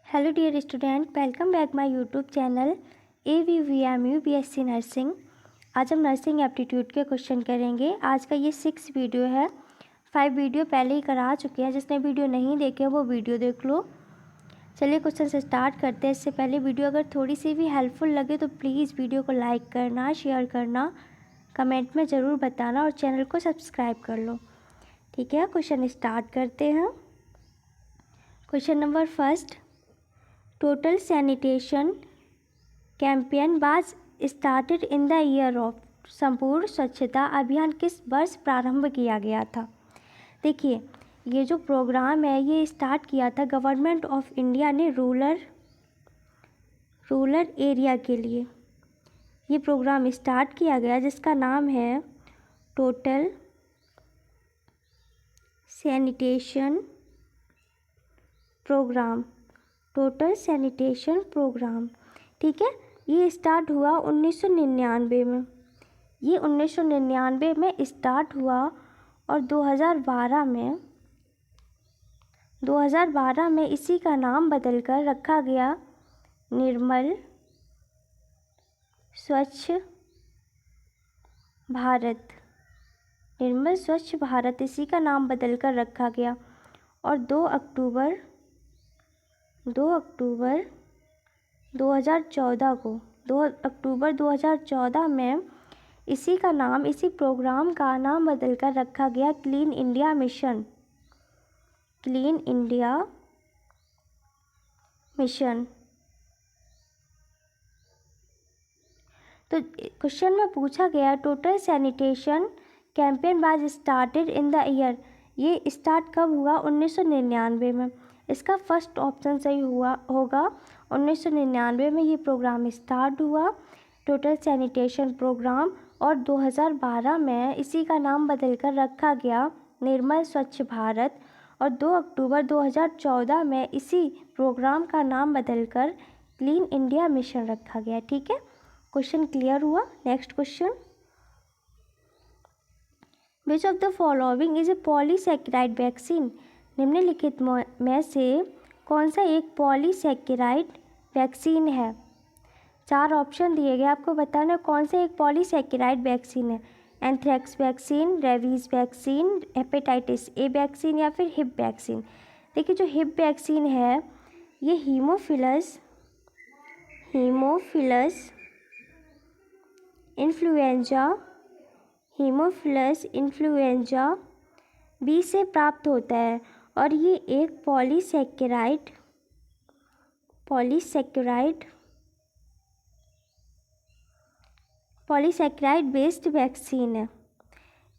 Hello dear student, welcome back my YouTube channel AVVMU BSc nursing. आज हम nursing aptitude के question करेंगे। आज का ये 6 वीडियो है। 5 वीडियो पहले ही करा चुके हैं। जिसने वीडियो नहीं देखे वो वीडियो देख लो। चलिए क्वेश्चन से स्टार्ट करते हैं। इससे पहले वीडियो अगर थोड़ी सी भी हेल्पफुल लगे तो प्लीज़ वीडियो को लाइक करना, शेयर करना, कमेंट में ज़रूर बताना और चैनल को सब्सक्राइब कर लो। ठीक है, क्वेश्चन स्टार्ट करते हैं। Question number first, total sanitation campaign was started in the year of. संपूर्ण स्वच्छता अभियान किस वर्ष प्रारंभ किया गया था? देखिए, ये जो प्रोग्राम है ये स्टार्ट किया था गवर्नमेंट ऑफ इंडिया ने रूरल एरिया के लिए। ये प्रोग्राम स्टार्ट किया गया जिसका नाम है total sanitation programme. Total sanitation programme, ठीक है। ये स्टार्ट हुआ 1999 में। ये 1999 में स्टार्ट हुआ और 2012 में इसी का नाम बदलकर रखा गया निर्मल स्वच्छ भारत। निर्मल स्वच्छ भारत इसी का नाम बदलकर रखा गया और 2 अक्टूबर 2014 में इसी प्रोग्राम का नाम बदलकर रखा गया क्लीन इंडिया मिशन। तो क्वेश्चन में पूछा गया total sanitation campaign was started in the year. ये स्टार्ट कब हुआ? 1999 में। इसका फर्स्ट ऑप्शन सही होगा। 1999 में ये प्रोग्राम स्टार्ट हुआ टोटल सैनिटेशन प्रोग्राम और 2012 में इसी का नाम बदलकर रखा गया निर्मल स्वच्छ भारत और 2 अक्टूबर 2014 में इसी प्रोग्राम का नाम बदलकर क्लीन इंडिया मिशन रखा गया। ठीक है, क्वेश्चन क्लियर हुआ। Next question, which of the following is a polysaccharide vaccine. निम्नलिखित में से कौन सा एक पॉलीसैकेराइड वैक्सीन है? 4 ऑप्शन दिए गए, आपको बताना कौन सा एक पॉलीसैकेराइड वैक्सीन है। Anthrax vaccine, rabies vaccine, hepatitis A vaccine या फिर हिप वैक्सीन। देखिए, जो हिप वैक्सीन है ये हीमोफिलस इन्फ्लुएंजा बी से प्राप्त होता है और ये एक पॉलीसैकेराइड बेस्ड वैक्सीन है।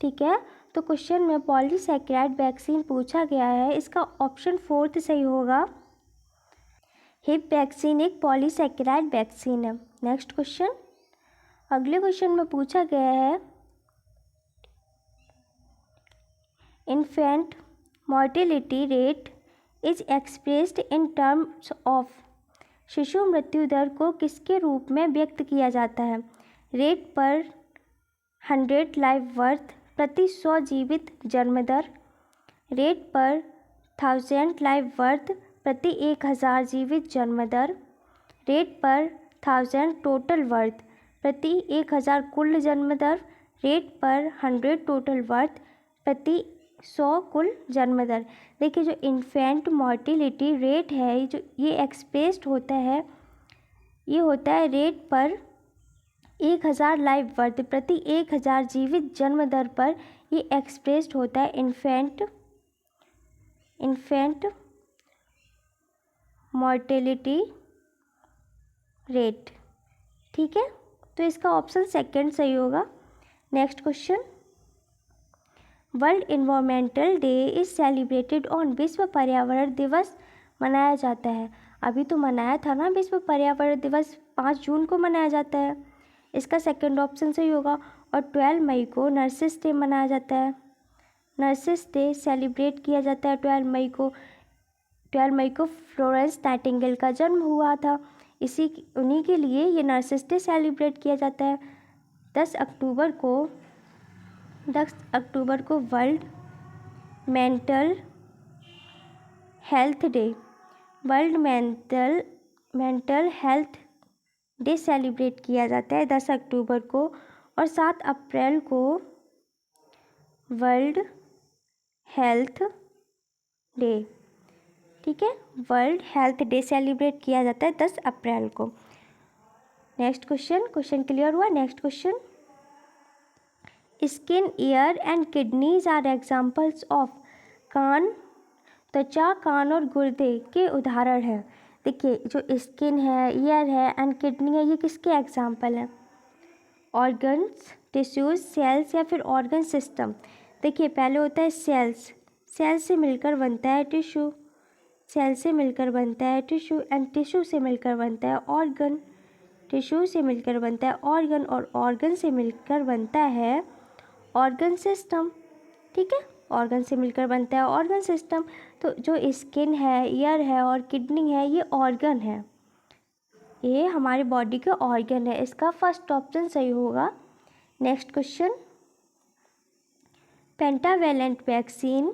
ठीक है, तो क्वेश्चन में पॉलीसैकेराइड वैक्सीन पूछा गया है, इसका ऑप्शन 4 सही होगा। हिप वैक्सीन एक पॉलीसैकेराइड वैक्सीन है। नेक्स्ट क्वेश्चन, अगले क्वेश्चन में पूछा गया है infant mortality rate is expressed in terms of. शिशु मृत्यु दर को किसके रूप में व्यक्त किया जाता है? रेट पर 100 लाइव बर्थ प्रति 100 जीवित जन्म दर, रेट पर 1000 लाइव बर्थ प्रति 1000 जीवित जन्म दर, रेट पर 1000 टोटल बर्थ प्रति 1000 कुल जन्म दर, रेट पर 100 टोटल बर्थ प्रति 100 कुल जन्म दर। देखिए, जो इन्फेंट मोर्टेलिटी रेट है ये एक्सप्रेस्ड होता है, ये होता है रेट पर 1000 लाइव बर्थ प्रति 1000 जीवित जन्म दर पर ये एक्सप्रेस्ड होता है इन्फेंट मोर्टेलिटी रेट। ठीक है, तो इसका ऑप्शन 2 सही होगा। Next question, world environmental day is celebrated on. विश्व पर्यावरण दिवस मनाया जाता है, अभी तो मनाया था ना विश्व पर्यावरण दिवस, 5 जून को मनाया जाता है। इसका सेकंड ऑप्शन सही होगा। और 12 मई को नर्सिस डे मनाया जाता है। नर्सिस डे सेलिब्रेट किया जाता है 12 मई को। 12 मई को फ्लोरेंस नाइटिंगेल का जन्म हुआ था, उन्हीं के लिए ये नर्सिस डे सेलिब्रेट किया जाता है। 10 अक्टूबर को world mental health day world mental health day celebrate किया जाता है 10 अक्टूबर को, और 7 अप्रैल को वर्ल्ड हेल्थ डे, ठीक है, वर्ल्ड हेल्थ डे सेलिब्रेट किया जाता है 10 अप्रैल को। नेक्स्ट क्वेश्चन क्लियर हुआ। Next question, skin, ear and kidneys are examples of. कान, त्वचा, कान और गुर्दे के उदाहरण हैं। देखिए जो स्किन है, ईयर है एंड किडनी है, ये किसके एग्जाम्पल हैं? ऑर्गन्स, टिश्यूज, सेल्स या फिर ऑर्गन सिस्टम। देखिए पहले होता है सेल्स, सेल से मिलकर बनता है टिश्यू, सेल से मिलकर बनता है टिश्यू एंड टिश्यू से मिलकर बनता है ऑर्गन, टिश्यू से मिलकर बनता है ऑर्गन और ऑर्गन से मिलकर बनता है ऑर्गन सिस्टम, ठीक है, ऑर्गन से मिलकर बनता है ऑर्गन सिस्टम। तो जो स्किन है, ईयर है और किडनी है, ये ऑर्गन है, ये हमारे बॉडी के ऑर्गन है। इसका फर्स्ट ऑप्शन सही होगा। Next question, pentavalent vaccine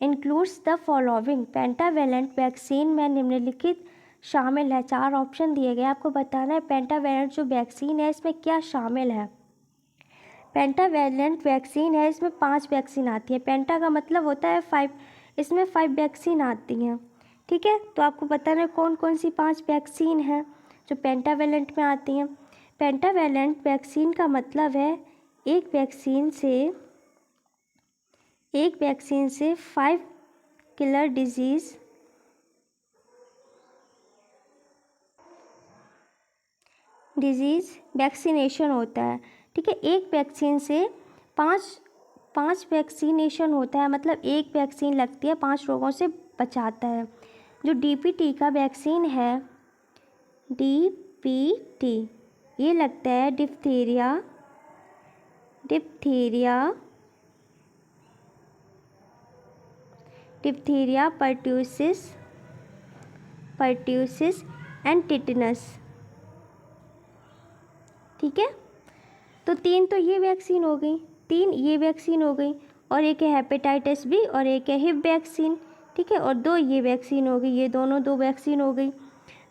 includes the following. Pentavalent vaccine में निम्नलिखित शामिल है। 4 ऑप्शन दिए गए, आपको बताना है पेंटावेलेंट जो वैक्सीन है इसमें क्या शामिल है। पेंटावेलेंट वैक्सीन है, इसमें 5 वैक्सीन आती है। पेंटा का मतलब होता है 5, इसमें 5 वैक्सीन आती हैं, ठीक है। तो आपको बताना है कौन कौन सी 5 वैक्सीन हैं जो पेंटावेलेंट में आती हैं। पेंटावेलेंट वैक्सीन का मतलब है एक वैक्सीन से 5 किलर डिजीज़ वैक्सीनेशन होता है, ठीक है। एक वैक्सीन से 5 वैक्सीनेशन होता है, मतलब एक वैक्सीन लगती है 5 रोगों से बचाता है। जो DPT का वैक्सीन है, DPT, ये लगता है डिप्थीरिया, पर्ट्यूसिस एंड टिटनस, ठीक है। तो 3 तो ये वैक्सीन हो गई, 3 ये वैक्सीन हो गई, और एक है हेपेटाइटिस बी और एक है हिप वैक्सीन, ठीक है, और 2 ये वैक्सीन हो गई, ये दोनों 2 वैक्सीन हो गई।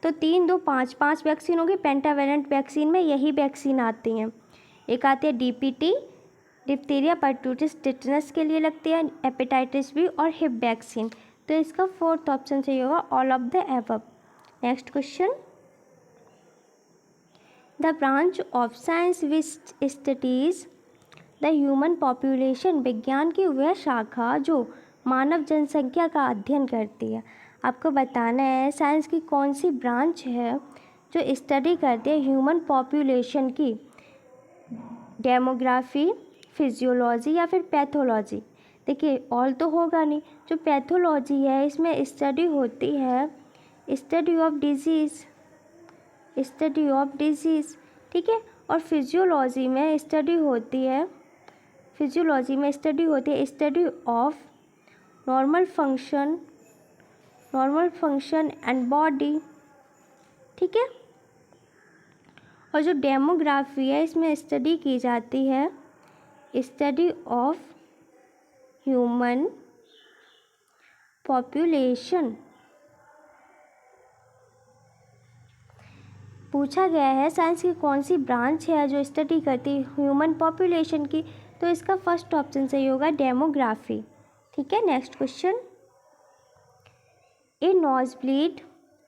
तो 3 2 5 वैक्सीन हो गई। पेंटावेलेंट वैक्सीन में यही वैक्सीन आती हैं। एक आती है DPT, डिप्थीरिया, पर्ट्यूसिस, टिटनस के लिए लगती है, हेपेटाइटिस बी और हिप वैक्सीन। तो इसका 4th ऑप्शन सही होगा, all of the above. Next question, the branch of science which studies the human population. विज्ञान की वह शाखा जो मानव जनसंख्या का अध्ययन करती है। आपको बताना है साइंस की कौन सी ब्रांच है जो स्टडी करती है ह्यूमन पॉपुलेशन की। डेमोग्राफी, फिजियोलॉजी या फिर पैथोलॉजी। देखिए ऑल तो होगा नहीं, जो पैथोलॉजी है इसमें स्टडी होती है स्टडी ऑफ डिजीज़, ठीक है। और फिजियोलॉजी में स्टडी होती है study of normal function and body, ठीक है। और जो डेमोग्राफी है इसमें स्टडी की जाती है स्टडी ऑफ ह्यूमन पॉपुलेशन। पूछा गया है साइंस की कौन सी ब्रांच है जो स्टडी करती है ह्यूमन पॉपुलेशन की, तो इसका फर्स्ट ऑप्शन सही होगा डेमोग्राफी, ठीक है। Next question, a nose bleed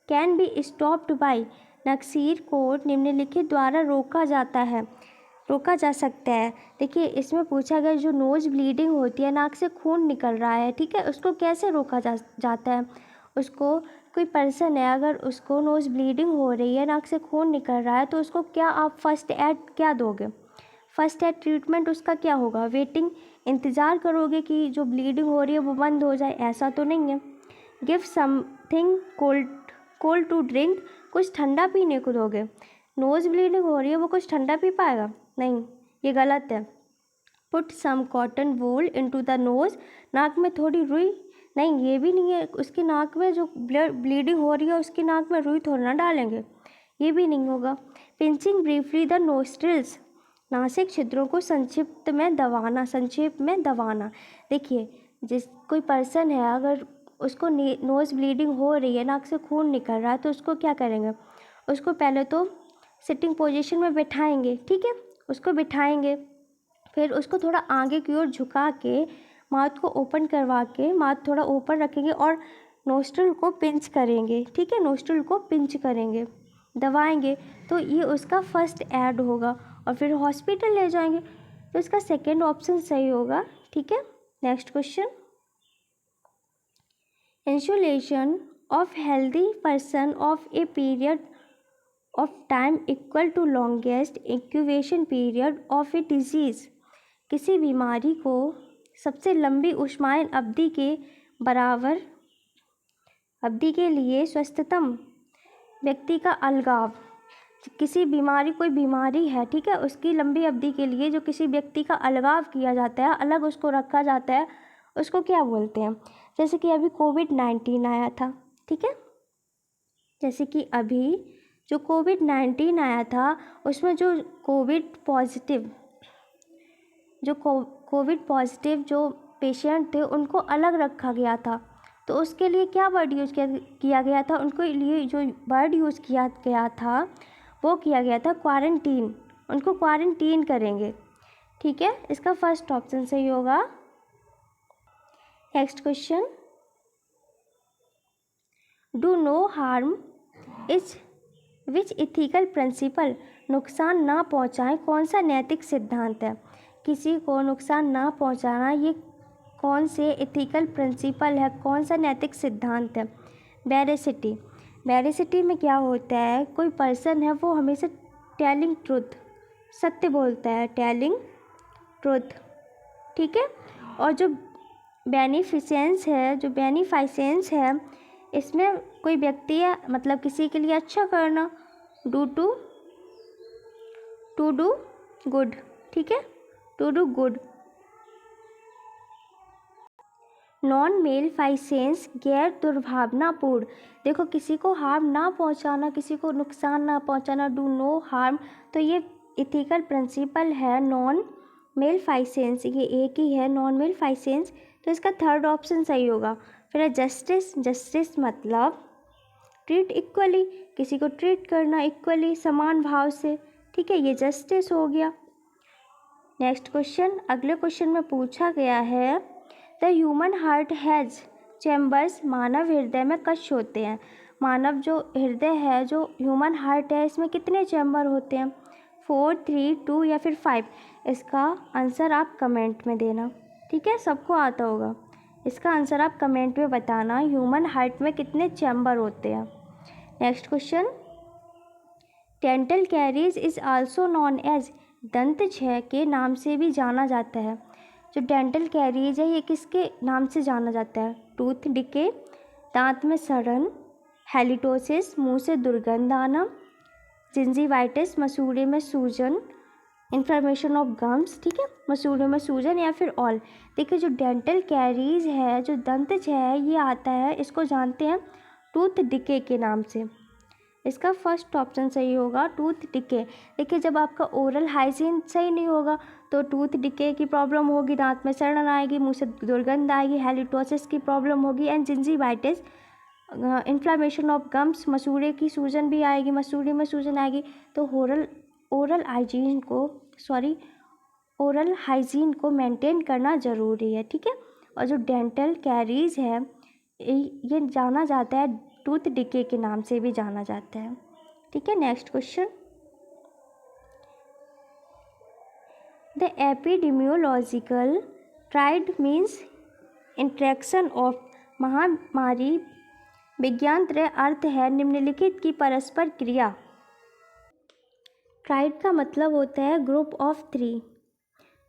can be stopped by. नक्सीर को निम्नलिखित द्वारा रोका जा सकता है। देखिए इसमें पूछा गया जो नोज ब्लीडिंग होती है, नाक से खून निकल रहा है, ठीक है, उसको कैसे रोका जाता है। उसको कोई पर्सन है, अगर उसको नोज ब्लीडिंग हो रही है, नाक से खून निकल रहा है, तो उसको क्या आप फर्स्ट एड क्या दोगे? फर्स्ट एड ट्रीटमेंट उसका क्या होगा? वेटिंग, इंतज़ार करोगे कि जो ब्लीडिंग हो रही है वो बंद हो जाए, ऐसा तो नहीं है। Give something cold to drink, कुछ ठंडा पीने को दोगे। नोज ब्लीडिंग हो रही है, वो कुछ ठंडा पी पाएगा? नहीं, ये गलत है। Put some cotton wool into the nose, नाक में थोड़ी रुई, नहीं ये भी नहीं है। उसकी नाक में जो ब्लीडिंग हो रही है उसकी नाक में रुई थोड़ा ना डालेंगे, ये भी नहीं होगा। Pinching briefly the nostrils, Nashik छिद्रों को संक्षेप में दबाना। देखिए कोई पर्सन है, अगर उसको नोज़ ब्लीडिंग हो रही है, नाक से खून निकल रहा है, तो उसको क्या करेंगे, उसको पहले तो सिटिंग पोजीशन में बिठाएंगे, ठीक है, उसको बिठाएंगे, फिर उसको थोड़ा आगे की ओर झुका के माउथ को ओपन करवा के माउथ थोड़ा ओपन रखेंगे और नोस्ट्रल को पिंच करेंगे, ठीक है, नोस्ट्रल को पिंच करेंगे, दबाएंगे, तो ये उसका फर्स्ट ऐड होगा और फिर हॉस्पिटल ले जाएंगे, तो इसका सेकेंड ऑप्शन सही होगा, ठीक है। Next question, insulation of healthy person of a period of time equal to longest incubation period of a disease. किसी बीमारी को सबसे लंबी ऊष्मायन अवधि के बराबर अवधि के लिए स्वस्थतम व्यक्ति का अलगाव, किसी बीमारी, कोई बीमारी है, ठीक है, उसकी लंबी अवधि के लिए जो किसी व्यक्ति का अलगाव किया जाता है, अलग उसको रखा जाता है, उसको क्या बोलते हैं। जैसे कि अभी कोविड-19 आया था, ठीक है, जैसे कि अभी जो कोविड-19 आया था उसमें जो कोविड पॉजिटिव जो पेशेंट थे उनको अलग रखा गया था, तो उसके लिए क्या वर्ड यूज़ किया गया था, उनको लिए जो वर्ड यूज़ किया गया था वो किया गया था क्वारंटीन, उनको क्वारंटीन करेंगे, ठीक है, इसका फर्स्ट ऑप्शन सही होगा। Next question, do no harm is which ethical principle, नुकसान ना पहुंचाएं कौन सा नैतिक सिद्धांत है, किसी को नुकसान ना पहुंचाना ये कौन से इथिकल प्रिंसिपल है, कौन सा नैतिक सिद्धांत है। वेरासिटी, वेरासिटी में क्या होता है, कोई पर्सन है वो हमेशा टेलिंग ट्रुथ, सत्य बोलता है, टेलिंग ट्रुथ, ठीक है, और जो बेनिफिसेंस है इसमें कोई व्यक्ति है, मतलब किसी के लिए अच्छा करना, टू डू गुड, ठीक है, टू डू गुड। नॉन मेलफाइसेंस, गैर दुर्भावनापूर्ण, देखो किसी को हार्म ना पहुंचाना, किसी को नुकसान ना पहुंचाना, डू नो हार्म, तो ये इथिकल प्रिंसिपल है नॉन मेलफाइसेंस, ये एक ही है नॉन मेलफाइसेंस, तो इसका थर्ड ऑप्शन सही होगा। फिर है जस्टिस, जस्टिस मतलब ट्रीट इक्वली, किसी को ट्रीट करना इक्वली, समान भाव से, ठीक है, ये जस्टिस हो गया। नेक्स्ट क्वेश्चन, अगले क्वेश्चन में पूछा गया है the human heart has chambers, मानव हृदय में कश होते हैं, मानव जो हृदय है, जो ह्यूमन हार्ट है, इसमें कितने चैम्बर होते हैं, 4, 3, 2 या फिर 5, इसका आंसर आप कमेंट में देना, ठीक है, सबको आता होगा, इसका आंसर आप कमेंट में बताना, ह्यूमन हार्ट में कितने चैम्बर होते हैं। Next question, dental caries is also known as, दंतछय के नाम से भी जाना जाता है, जो डेंटल कैरीज है ये किसके नाम से जाना जाता है, टूथ डिके, दांत में सड़न, हेलिटोसिस, मुंह से दुर्गंध आना, जिंजीवाइटिस, मसूड़े में सूजन, इन्फ्लेमेशन ऑफ गम्स, ठीक है, मसूड़े में सूजन, या फिर ऑल। देखिए जो डेंटल कैरीज है, जो दंतछय है, ये आता है, इसको जानते हैं टूथ डिके के नाम से, इसका फर्स्ट ऑप्शन सही होगा, टूथ डिके। देखिए जब आपका ओरल हाइजीन सही नहीं होगा तो टूथ डिके की प्रॉब्लम होगी, दांत में सड़न आएगी, मुंह से दुर्गंध आएगी, हेलिटोसिस की प्रॉब्लम होगी, and gingivitis, inflammation of gums, मसूड़े की सूजन भी आएगी, मसूड़े में सूजन आएगी, तो ओरल हाइजीन को मेंटेन करना ज़रूरी है, ठीक है। और जो डेंटल कैरीज है ये जाना जाता है टूथ डिके के नाम से भी जाना जाता है, ठीक है। Next question, the epidemiological tried means interaction of, महामारी विज्ञान अर्थ है निम्नलिखित की परस्पर क्रिया। ट्राइड का मतलब होता है ग्रुप ऑफ 3,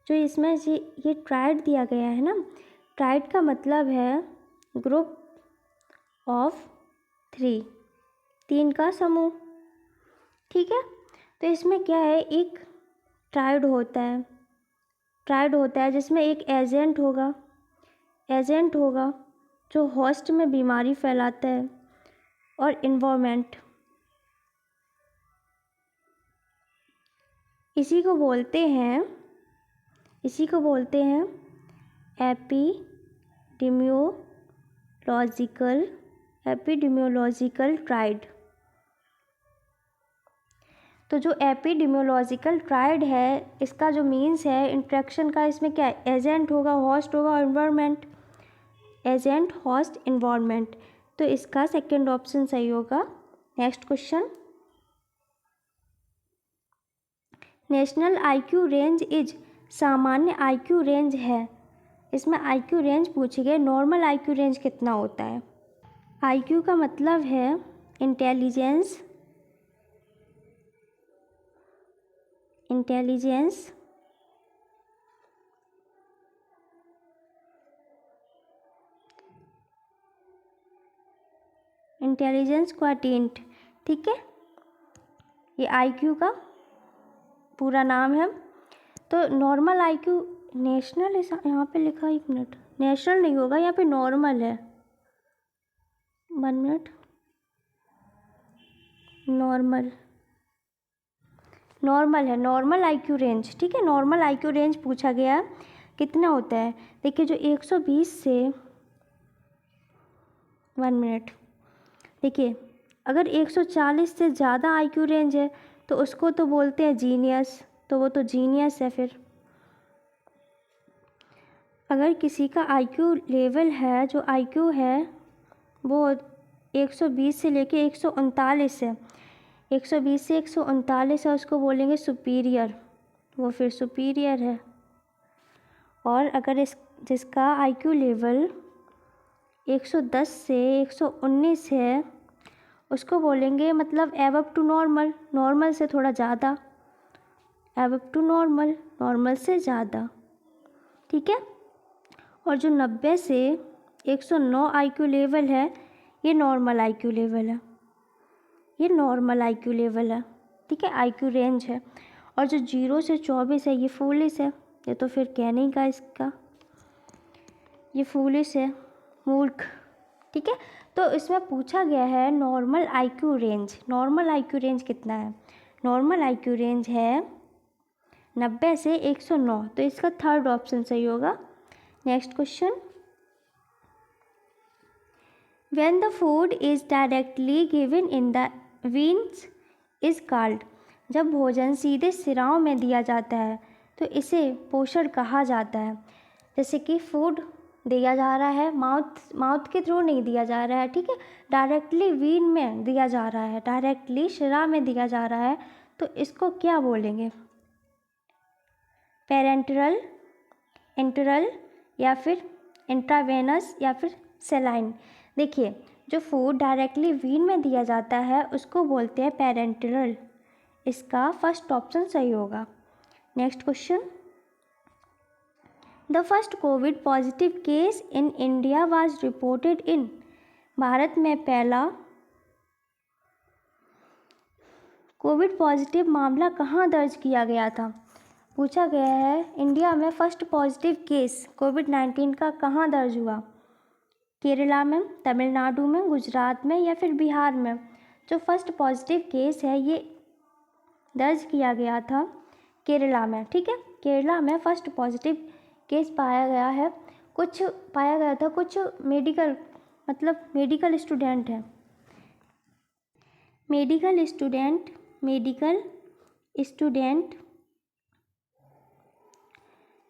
जो इसमें ये ट्राइड दिया गया है ना, ट्राइड का मतलब है ग्रुप ऑफ 3 का समूह, ठीक है। तो इसमें क्या है, एक ट्राइड होता है जिसमें एक एजेंट होगा जो होस्ट में बीमारी फैलाता है, और इन्वायरमेंट, इसी को बोलते हैं एपिडेमियोलॉजी, एपिडेमियोलॉजिकल ट्रायड। तो जो एपिडेमियोलॉजिकल ट्रायड है, इसका जो मीन्स है इंट्रैक्शन का, इसमें क्या एजेंट होगा, होस्ट होगा और इन्वायरमेंट, एजेंट होस्ट इन्वायरमेंट। तो इसका सेकंड ऑप्शन सही होगा। Next question, national IQ range is, सामान्य आईक्यू रेंज है, इसमें आईक्यू रेंज पूछी गई, नॉर्मल आईक्यू रेंज कितना होता है। आईक्यू का मतलब है इंटेलिजेंस, इंटेलिजेंस क्वाटिएंट, ठीक है, ये आईक्यू का पूरा नाम है। तो नॉर्मल आईक्यू, नेशनल यहाँ पे लिखा, एक मिनट, नेशनल नहीं होगा, यहाँ पे नॉर्मल है, 1 मिनट, नॉर्मल है, नॉर्मल आईक्यू रेंज, ठीक है, नॉर्मल आईक्यू रेंज पूछा गया कितना होता है। देखिए जो 120 से 1 मिनट, देखिए अगर 140 से ज़्यादा आईक्यू रेंज है तो उसको तो बोलते हैं जीनियस, तो वो तो जीनियस है। फिर अगर किसी का आईक्यू लेवल है, जो आईक्यू है वो 120 से लेके 139 है, 120 से 139 है, उसको बोलेंगे सुपीरियर, वो फिर सुपीरियर है। और अगर जिसका आईक्यू लेवल 110 से 119 है, उसको बोलेंगे मतलब एबव टू नॉर्मल, नॉर्मल से थोड़ा ज़्यादा, एबव टू नॉर्मल, नॉर्मल से ज़्यादा, ठीक है। और जो 90 से 109 आईक्यू लेवल है, ये नॉर्मल आईक्यू लेवल है, ये नॉर्मल आईक्यू लेवल है, ठीक है, आईक्यू रेंज है। और जो 0 से 24 है, ये फूलिश है, ये तो फिर कहने का इसका, ये फूलिश है, मूर्ख, ठीक है। तो इसमें पूछा गया है normal IQ range, normal IQ range कितना है, नॉर्मल आईक्यू रेंज है 90 से 109, तो इसका थर्ड ऑप्शन सही होगा। Next question, when the food is directly given in the veins is called, जब भोजन सीधे सिराओं में दिया जाता है तो इसे पोषण कहा जाता है। जैसे कि फूड दिया जा रहा है, माउथ के थ्रू नहीं दिया जा रहा है, ठीक है, डायरेक्टली वीन में दिया जा रहा है, डायरेक्टली शिरा में दिया जा रहा है, तो इसको क्या बोलेंगे, पेरेंटरल, इंटरल, या फिर इंट्रावेनस, या फिर सेलाइन। देखिए जो फूड डायरेक्टली वीन में दिया जाता है उसको बोलते हैं पेरेंटरल, इसका फर्स्ट ऑप्शन सही होगा। Next question, the first Covid positive case in India was reported in, Bharat में पहला कोविड पॉजिटिव मामला कहाँ दर्ज किया गया था। पूछा गया है इंडिया में फर्स्ट पॉजिटिव केस कोविड-19 का कहाँ दर्ज हुआ, केरला में, तमिलनाडु में, गुजरात में, या फिर बिहार में। जो फर्स्ट पॉजिटिव केस है ये दर्ज किया गया था केरला में, ठीक है, केरला में फर्स्ट पॉजिटिव केस पाया गया है। कुछ मेडिकल, मतलब मेडिकल स्टूडेंट है, मेडिकल स्टूडेंट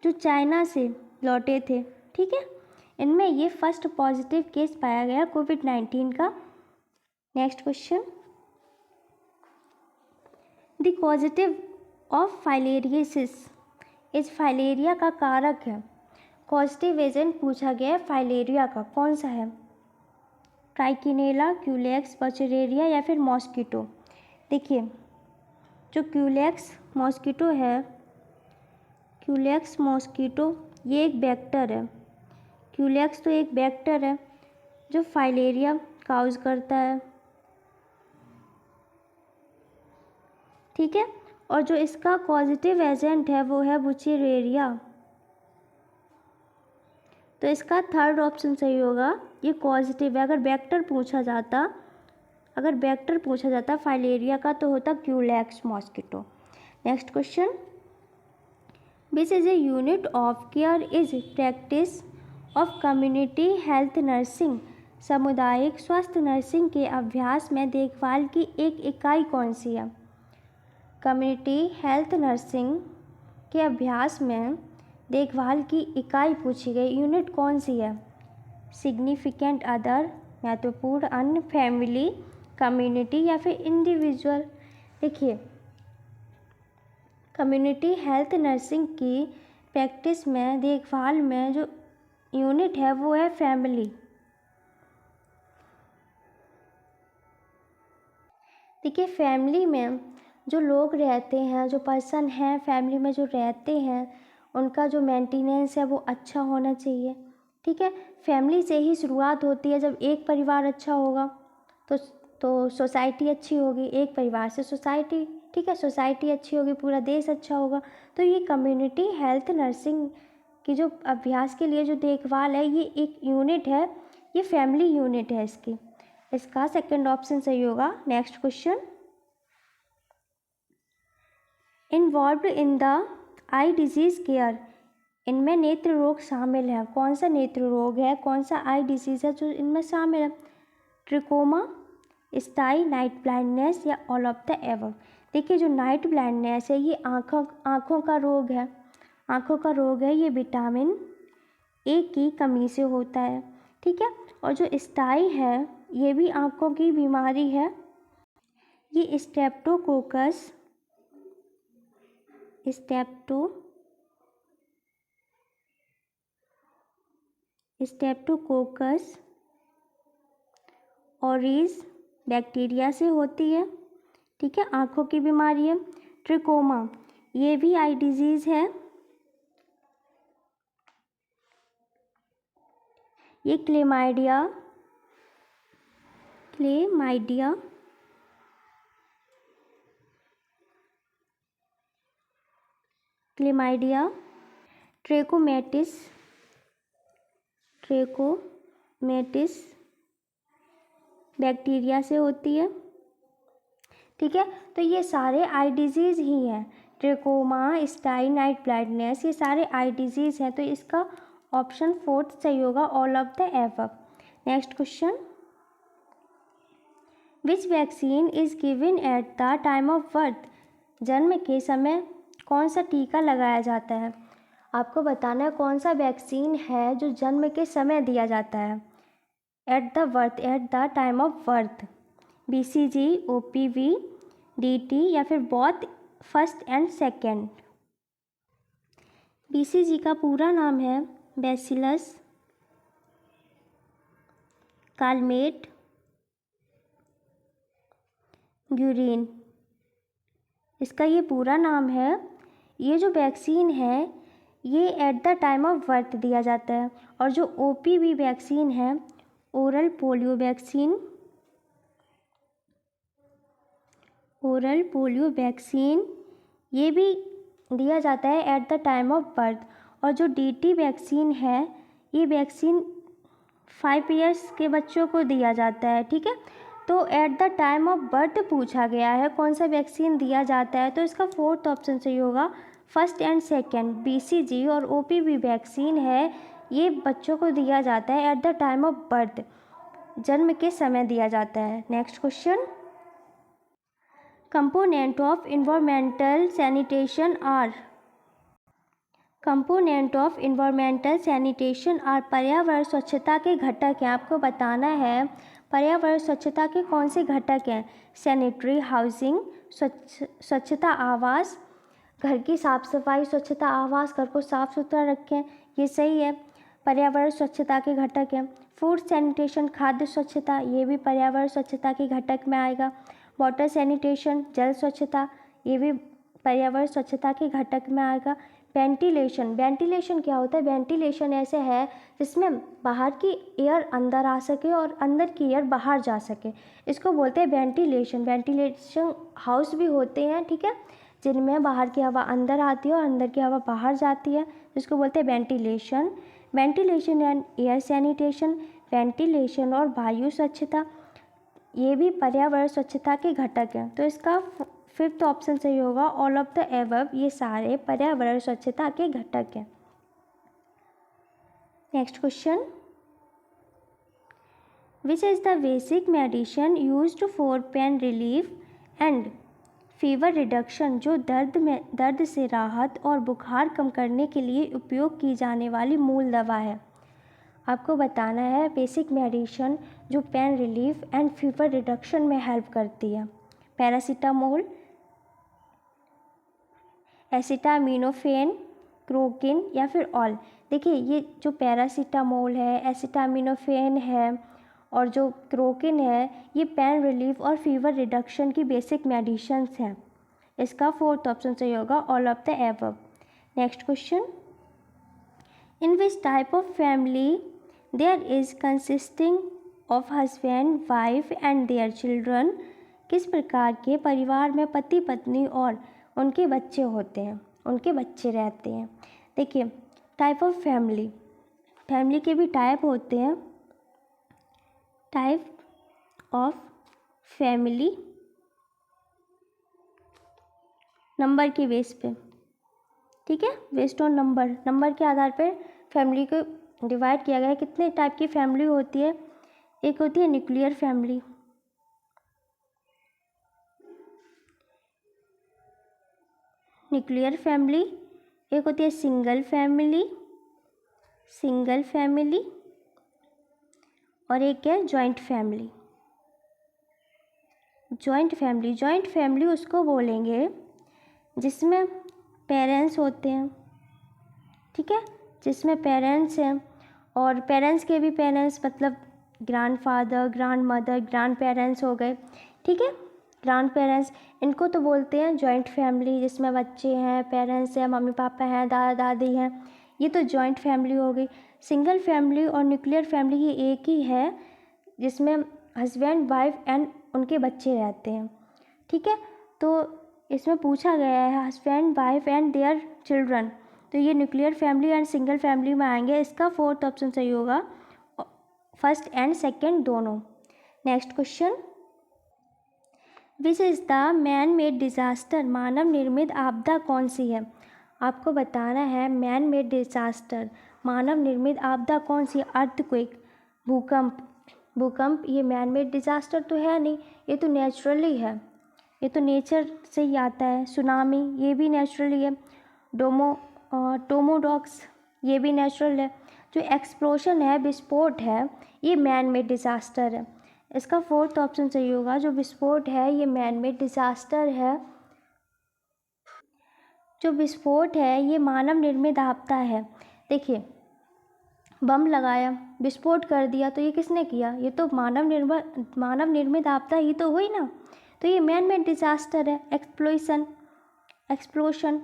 जो चाइना से लौटे थे, ठीक है, इनमें ये फर्स्ट पॉजिटिव केस पाया गया कोविड-19 का। Next question, the causative of filariasis इस फाइलेरिया का कारक है, कॉजेटिव एजेंट पूछा गया है फाइलेरिया का, कौन सा है, ट्राइकिनेला, क्यूलेक्स, बचरेरिया, या फिर मॉस्किटो। देखिए जो क्यूलेक्स मॉस्किटो है, क्यूलेक्स मॉस्किटो ये एक वेक्टर है, क्यूलेक्स तो एक वेक्टर है जो फाइलेरिया काउज करता है, ठीक है। और जो इसका पॉजिटिव एजेंट है वो है बुचेरेरिया, तो इसका थर्ड ऑप्शन सही होगा, ये पॉजिटिव है। अगर वेक्टर पूछा जाता फाइलेरिया का तो होता Culex mosquito. Next question, which is a unit of care is practice of community health nursing, सामुदायिक स्वास्थ्य नर्सिंग के अभ्यास में देखभाल की एक इकाई कौन सी है? कम्युनिटी हेल्थ नर्सिंग के अभ्यास में देखभाल की इकाई पूछी गई यूनिट कौन सी है? सिग्निफिकेंट अदर, महत्वपूर्ण अन्य, फैमिली, कम्युनिटी या फिर इंडिविजुअल। देखिए, कम्युनिटी हेल्थ नर्सिंग की प्रैक्टिस में देखभाल में जो यूनिट है वो है फैमिली। देखिए, फैमिली में जो लोग रहते हैं, जो पर्सन हैं फैमिली में जो रहते हैं, उनका जो मेंटेनेंस है वो अच्छा होना चाहिए। ठीक है, फैमिली से ही शुरुआत होती है। जब एक परिवार अच्छा होगा तो सोसाइटी अच्छी होगी, एक परिवार से सोसाइटी, ठीक है, सोसाइटी अच्छी होगी, पूरा देश अच्छा होगा। तो ये कम्युनिटी हेल्थ नर्सिंग की जो अभ्यास के लिए जो देखभाल है, ये एक यूनिट है, ये फैमिली यूनिट है इसका सेकंड ऑप्शन सही होगा। Next question, involved in the eye disease care, इनमें नेत्र रोग शामिल है। कौन सा नेत्र रोग है, कौन सा आई डिजीज़ है जो इनमें शामिल है? ट्रिकोमा, स्थाई नाइट ब्लाइंडनेस या ऑल ऑफ द एबव। देखिए, जो नाइट ब्लाइंडनेस है ये आँखों का रोग है, आँखों का रोग है। ये विटामिन ए की कमी से होता है। ठीक है, और जो स्थाई है ये भी आँखों की बीमारी है। ये स्ट्रेप्टोकोकस ऑरिस बैक्टीरिया से होती है। ठीक है, आँखों की बीमारी है। ट्रिकोमा, ये भी आई डिजीज़ है। ये क्लेमाइडिया ट्रेकोमेटिस बैक्टीरिया से होती है। ठीक है, तो ये सारे आई डिजीज़ ही हैं। ट्रेकोमा, स्टाई नाइट ब्लाइंडनेस, ये सारे आई डिजीज़ हैं। तो इसका ऑप्शन 4 सही होगा, all of the above. Next question, which vaccine is given at the time of birth, जन्म के समय कौन सा टीका लगाया जाता है? आपको बताना है कौन सा वैक्सीन है जो जन्म के समय दिया जाता है। At the time of birth, BCG, OPV, DT या फिर both first and second. BCG का पूरा नाम है बैसिलस कालमेट ग्यूरिन, इसका ये पूरा नाम है। ये जो वैक्सीन है ये eight the time of birth दिया जाता है। और जो OPV वैक्सीन है, ओरल पोलियो वैक्सीन, ये भी दिया जाता है at the time of birth. और जो DT वैक्सीन है, ये वैक्सीन 5 इयर्स के बच्चों को दिया जाता है। ठीक है, तो eight the time of birth पूछा गया है कौन सा वैक्सीन दिया जाता है, तो इसका 4th ऑप्शन सही होगा, फर्स्ट एंड सेकेंड। BCG और OPV वैक्सीन है, ये बच्चों को दिया जाता है at the time of birth, जन्म के समय दिया जाता है। Next question, component of environmental sanitation are, पर्यावरण स्वच्छता के घटक हैं। आपको बताना है पर्यावरण स्वच्छता के कौन से घटक हैं। सैनिटरी, हाउसिंग, स्वच्छता आवास, घर की साफ सफाई, स्वच्छता आवास, घर को साफ सुथरा रखें, ये सही है, पर्यावरण स्वच्छता के घटक हैं। फूड सैनिटेशन, खाद्य स्वच्छता, ये भी पर्यावरण स्वच्छता के घटक में आएगा। वाटर सैनिटेशन, जल स्वच्छता, ये भी पर्यावरण स्वच्छता के घटक में आएगा। वेंटिलेशन क्या होता है? वेंटिलेशन ऐसे है जिसमें बाहर की एयर अंदर आ सके और अंदर की एयर बाहर जा सके, इसको बोलते हैं वेंटिलेशन हाउस भी होते हैं, ठीक है, जिनमें बाहर की हवा अंदर आती है और अंदर की हवा बाहर जाती है, इसको बोलते हैं ventilation and air sanitation, ventilation और वायु स्वच्छता, ये भी पर्यावरण स्वच्छता के घटक हैं। तो इसका 5th ऑप्शन सही होगा, ऑल ऑफ द एबव, ये सारे पर्यावरण स्वच्छता के घटक हैं। Next question, which is the basic medicine used for pain relief and fever reduction, जो दर्द से राहत और बुखार कम करने के लिए उपयोग की जाने वाली मूल दवा है। आपको बताना है बेसिक मेडिसिन जो pain relief and fever reduction में हेल्प करती है। पैरासीटामोल, एसिटामिनोफेन, क्रोकिन या फिर ऑल। देखिए ये जो पैरासीटामोल है, एसिटामिनोफेन है और जो क्रोकिन है, ये पेन रिलीफ और फीवर रिडक्शन की बेसिक मेडिसिन्स हैं। इसका फोर्थ ऑप्शन सही होगा, all of the above. Next question, in which type of family there is consisting of husband, wife and their children, किस प्रकार के परिवार में पति पत्नी और उनके बच्चे होते हैं, उनके बच्चे रहते हैं। देखिए टाइप ऑफ फैमिली, फैमिली के भी टाइप होते हैं। टाइप ऑफ फैमिली नंबर के बेस पे, ठीक है, बेस्ड ऑन नंबर के आधार पर फैमिली को डिवाइड किया गया है। कितने टाइप की फैमिली होती है? एक होती है न्यूक्लियर फैमिली, न्यूक्लियर फैमिली, एक होती है सिंगल फैमिली और एक है जॉइंट फैमिली। जॉइंट फैमिली उसको बोलेंगे जिसमें पेरेंट्स होते हैं, ठीक है, जिसमें पेरेंट्स हैं और पेरेंट्स के भी पेरेंट्स, मतलब ग्रैंडफादर, ग्रैंडमदर, ग्रैंड पेरेंट्स हो गए, ठीक है, ग्रैंड पेरेंट्स, इनको तो बोलते हैं जॉइंट फैमिली, जिसमें बच्चे हैं, पेरेंट्स हैं, मम्मी पापा हैं, दादा दादी हैं, ये तो जॉइंट फैमिली हो गई। सिंगल फैमिली और न्यूक्लियर फैमिली ये एक ही है, जिसमें हस्बैंड, वाइफ एंड उनके बच्चे रहते हैं, ठीक है। तो इसमें पूछा गया है husband, wife and their children, तो ये nuclear family and single family में आएंगे। इसका फोर्थ ऑप्शन सही होगा, फर्स्ट एंड सेकेंड दोनों। Next question, which is the man made disaster, मानव निर्मित आपदा कौन सी है? आपको बताना है मैन मेड डिज़ास्टर, मानव निर्मित आपदा कौन सी? अर्थक्वेक, भूकंप ये मैन मेड डिज़ास्टर तो है नहीं, ये तो नेचुरली है, ये तो नेचर से ही आता है। सुनामी ये भी नेचुरली है। टोमोडॉक्स ये भी नेचुरल है। जो एक्सप्लोशन है, विस्फोट है, ये मैन मेड डिज़ास्टर है। इसका फोर्थ ऑप्शन सही होगा, जो विस्फोट है ये मैन मेड डिज़ास्टर है। जो विस्फोट है ये मानव निर्मित आपदा है। देखिए बम लगाया, विस्फोट कर दिया, तो ये किसने किया? ये तो मानव निर्मित आपदा ही तो हुई ना, तो ये मैन मेड डिज़ास्टर है। एक्सप्लोशन,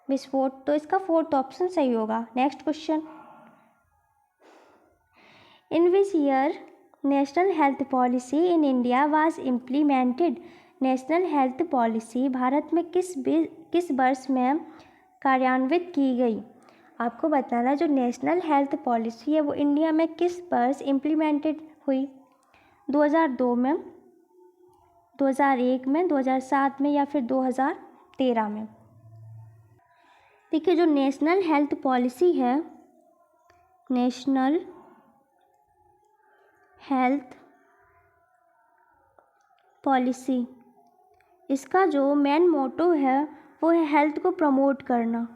विस्फोट, तो इसका फोर्थ ऑप्शन सही होगा। Next question, in which year national health policy in India was implemented, national health policy Bharat में किस वर्ष में कार्यान्वित की गई? आपको बताना जो नेशनल हेल्थ पॉलिसी है वो इंडिया में किस वर्ष इम्प्लीमेंटेड हुई? 2002 में, 2001 में, 2007 में या फिर 2013 में? देखिए जो नेशनल हेल्थ पॉलिसी है, नेशनल हेल्थ पॉलिसी, इसका जो मेन मोटो है वो है हेल्थ को प्रमोट करना,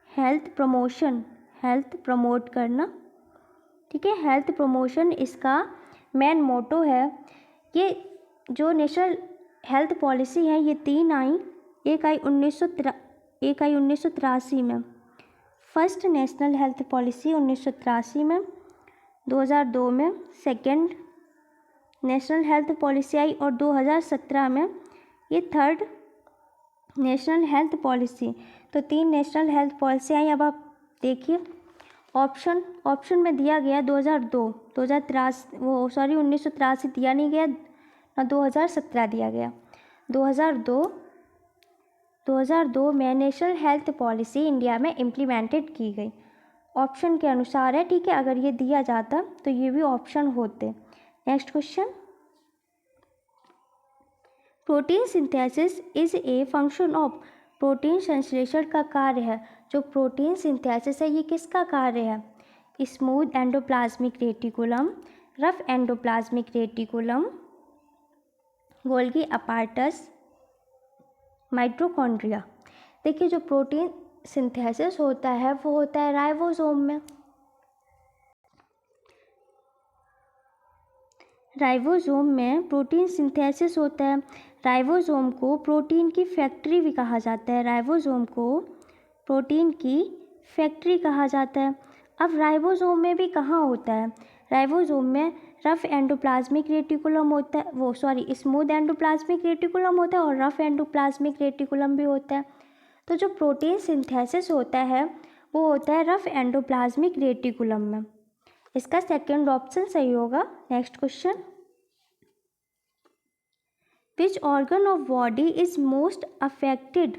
हेल्थ प्रमोट करना, ठीक है, हेल्थ प्रमोशन इसका मेन मोटो है। ये जो नेशनल हेल्थ पॉलिसी है ये 3 आई, एक आई 1983 में, फर्स्ट नेशनल हेल्थ पॉलिसी 1983 में, 2002 में सेकेंड नेशनल हेल्थ पॉलिसी आई और 2017 में ये थर्ड नेशनल हेल्थ पॉलिसी। तो 3 नेशनल हेल्थ पॉलिसी आई। अब आप देखिए ऑप्शन में दिया गया 1983 दिया नहीं गया ना, 2017 दिया गया। 2002 में नेशनल हेल्थ पॉलिसी इंडिया में इम्प्लीमेंटेड की गई, ऑप्शन के अनुसार है, ठीक है। अगर ये दिया जाता तो ये भी ऑप्शन होते। Next question, protein synthesis is a function of, protein संश्लेषण का कार्य है। जो प्रोटीन सिंथेसिस है ये किसका कार्य है? Smooth endoplasmic reticulum, rough endoplasmic reticulum, Golgi apparatus, mitochondria. देखिए जो प्रोटीन सिंथेसिस होता है वो होता है राइबोसोम में। राइबोसोम में प्रोटीन सिंथेसिस होता है। राइबोसोम को प्रोटीन की फैक्ट्री भी कहा जाता है। राइबोसोम को प्रोटीन की फैक्ट्री कहा जाता है। अब राइबोसोम में भी कहाँ होता है? राइबोसोम में रफ एंडोप्लाज्मिक रेटिकुलम होता है, स्मूथ एंडोप्लाज्मिक रेटिकुलम होता है और रफ एंडोप्लाज्मिक रेटिकुलम भी होता है। तो जो प्रोटीन सिंथेसिस होता है वो होता है रफ एंडोप्लाज्मिक रेटिकुलम में। इसका सेकंड ऑप्शन सही होगा। Next question, which organ of body is most affected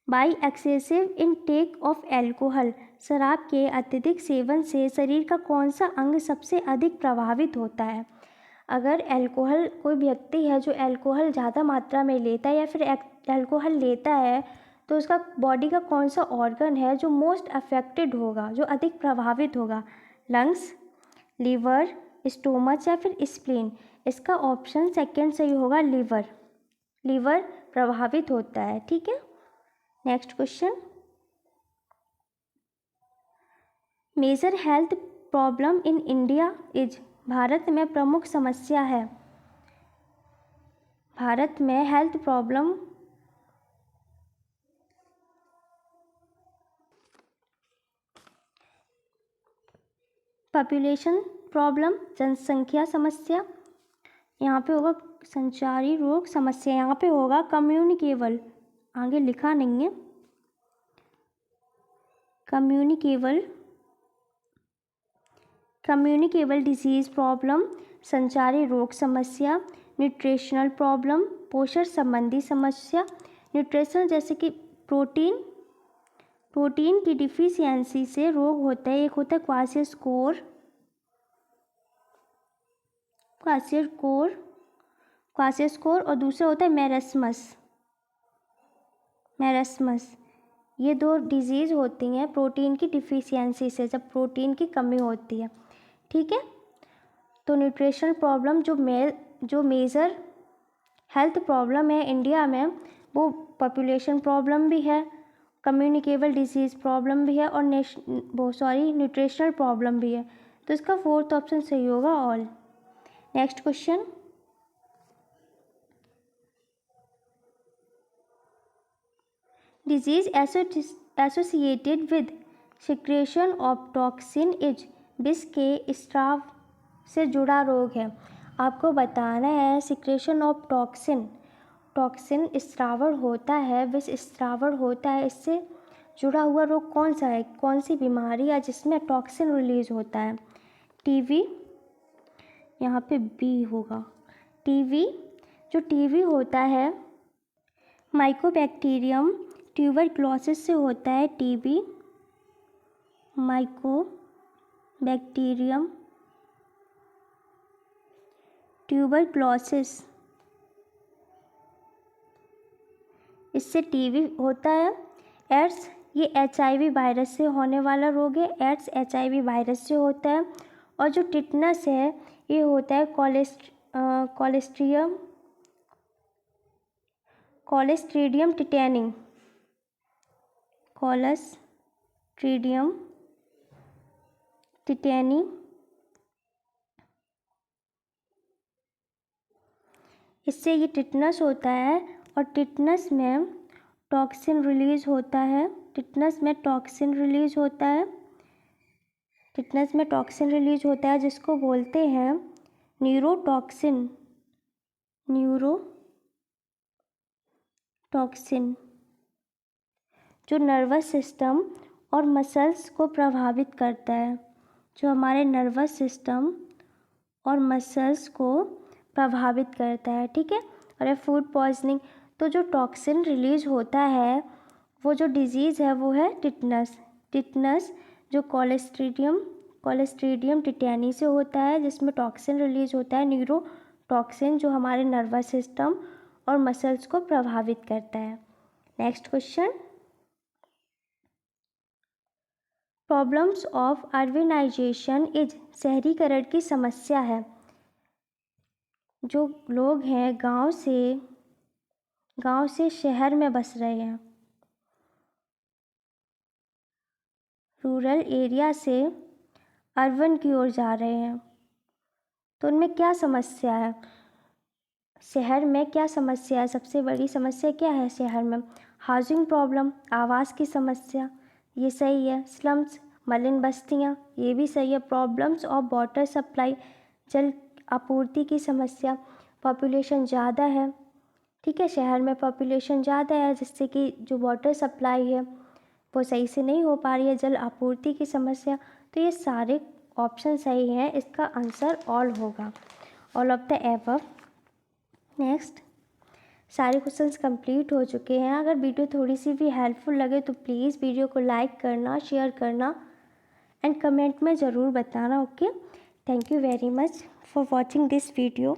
by excessive intake of alcohol? शराब के अत्यधिक सेवन से शरीर का कौन सा अंग सबसे अधिक प्रभावित होता है? अगर एल्कोहल, कोई व्यक्ति है जो एल्कोहल ज़्यादा मात्रा में लेता है या फिर एल्कोहल लेता है, तो उसका बॉडी का कौन सा ऑर्गन है जो मोस्ट अफेक्टेड होगा, जो अधिक प्रभावित होगा? लंग्स, लीवर, स्टोमच या फिर स्प्लीन? इसका ऑप्शन सेकंड सही होगा, लीवर। लीवर प्रभावित होता है। ठीक है। Next question, major health problem in India is? भारत में प्रमुख समस्या है। भारत में हेल्थ प्रॉब्लम पॉपुलेशन प्रॉब्लम, जनसंख्या समस्या, यहाँ पे होगा संचारी रोग समस्या, यहाँ पे होगा कम्युनिकेबल, आगे लिखा नहीं है, कम्युनिकेबल डिजीज़ प्रॉब्लम, संचारी रोग समस्या, न्यूट्रिशनल प्रॉब्लम, पोषण संबंधी समस्या। न्यूट्रिशनल जैसे कि प्रोटीन की डिफिशियंसी से रोग होता है। एक होता है क्वासियोस्कोर और दूसरा होता है मेरस्मस। ये दो डिजीज़ होती हैं प्रोटीन की डिफिशियंसी से, जब प्रोटीन की कमी होती है। ठीक है। तो न्यूट्रिशनल प्रॉब्लम जो मेजर हेल्थ प्रॉब्लम है इंडिया में, वो पॉपुलेशन प्रॉब्लम भी है, कम्युनिकेबल डिजीज़ प्रॉब्लम भी है और न्यूट्रिशनल प्रॉब्लम भी है। तो इसका फोर्थ ऑप्शन सही होगा, all. Next question, disease associated with secretion of toxin is? विष के स्राव से जुड़ा रोग है। आपको बताना है सिक्रेशन ऑफ टॉक्सिन स्रावण होता है, विष स्रावण होता है, इससे जुड़ा हुआ रोग कौन सा है? कौन सी बीमारी है जिसमें टॉक्सिन रिलीज होता है? टीवी, यहाँ पे बी होगा टीवी। जो टीवी होता है माइकोबैक्टीरियम ट्यूबरक्लोसिस से होता है। टीबी, माइकोबैक्टीरियम ट्यूबरक्लोसिस, इससे टीबी होता है। एड्स, ये HIV वायरस से होने वाला रोग है। एड्स HIV वायरस से होता है। और जो टिटनस है ये होता है कॉलेस्ट्रीडियम टिटेनी, इससे ये टिटनस होता है। और टिटनस में टॉक्सिन रिलीज होता है। टिटनस में टॉक्सिन रिलीज होता है जिसको बोलते हैं न्यूरोटॉक्सिन। जो नर्वस सिस्टम और मसल्स को प्रभावित करता है, जो हमारे नर्वस सिस्टम और मसल्स को प्रभावित करता है। ठीक है। और फूड पॉइजनिंग, तो जो टॉक्सिन रिलीज होता है, वो जो डिजीज़ है वो है टिटनस जो कॉलेस्ट्रीडियम टिटेनी से होता है, जिसमें टॉक्सिन रिलीज होता है। न्यूरोटॉक्सिन जो हमारे नर्वस सिस्टम और मसल्स को प्रभावित करता है। Next question, problems of urbanisation is, शहरीकरण की समस्या है। जो लोग हैं गांव से शहर में बस रहे हैं। रूरल एरिया से अर्बन की ओर जा रहे हैं, तो उनमें क्या समस्या है? शहर में क्या समस्या है? सबसे बड़ी समस्या क्या है शहर में? हाउसिंग प्रॉब्लम, आवास की समस्या, ये सही है। स्लम्स, मलिन बस्तियाँ, ये भी सही है। प्रॉब्लम्स ऑफ वाटर सप्लाई, जल आपूर्ति की समस्या। पॉपुलेशन ज़्यादा है, ठीक है, शहर में पॉपुलेशन ज़्यादा है जिससे कि जो वाटर सप्लाई है वो सही से नहीं हो पा रही है। जल आपूर्ति की समस्या। तो ये सारे ऑप्शन सही हैं, इसका आंसर ऑल होगा, all of the above. Next, सारे क्वेश्चंस कंप्लीट हो चुके हैं। अगर वीडियो थोड़ी सी भी हेल्पफुल लगे तो प्लीज़ वीडियो को लाइक करना, शेयर करना एंड कमेंट में ज़रूर बताना। Okay, thank you very much for watching this video.